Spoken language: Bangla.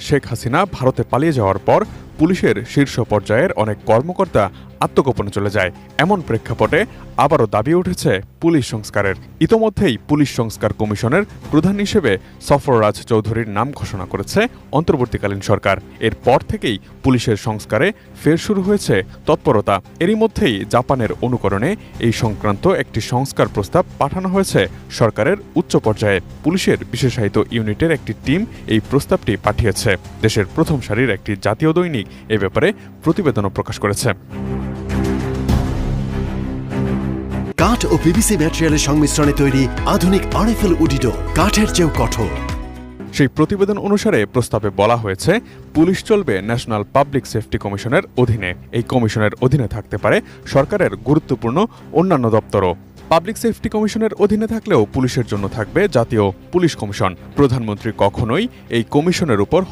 শেখ হাসিনা ভারতে পালিয়ে যাওয়ার পর পুলিশের শীর্ষ পর্যায়ের অনেক কর্মকর্তা আত্মগোপনে চলে যায়। এমন প্রেক্ষাপটে আবারও দাবি উঠেছে পুলিশ সংস্কারের। ইতোমধ্যেই পুলিশ সংস্কার কমিশনের প্রধান হিসেবে সফররাজ চৌধুরীর নাম ঘোষণা করেছে অন্তর্বর্তীকালীন সরকার। এরপর থেকেই পুলিশের সংস্কারে ফের শুরু হয়েছে তৎপরতা। এরই মধ্যেই জাপানের অনুকরণে এই সংক্রান্ত একটি সংস্কার প্রস্তাব পাঠানো হয়েছে সরকারের উচ্চ পর্যায়ে। পুলিশের বিশেষায়িত ইউনিটের একটি টিম এই প্রস্তাবটি পাঠিয়েছে। দেশের প্রথম সারির একটি জাতীয় দৈনিক এ ব্যাপারে প্রতিবেদনও প্রকাশ করেছে। কাঠ ও পিভিসি ম্যাটেরিয়ালের সংমিশ্রণে তৈরি আধুনিক আরএফএল উডিডোর, কাঠের চেয়েও কঠোর। সেই প্রতিবেদন অনুসারে প্রস্তাবে বলা হয়েছে পুলিশ চলবে ন্যাশনাল পাবলিক সেফটি কমিশনের অধীনে। এই কমিশনের অধীনে থাকতে পারে সরকারের গুরুত্বপূর্ণ অন্যান্য দপ্তরও। পাবলিক সেফটি কমিশনের অধীনে থাকলেও পুলিশের জন্য থাকবে জাতীয় পুলিশ কমিশন। প্রধানমন্ত্রী কখনোই এই কমিশনের উপর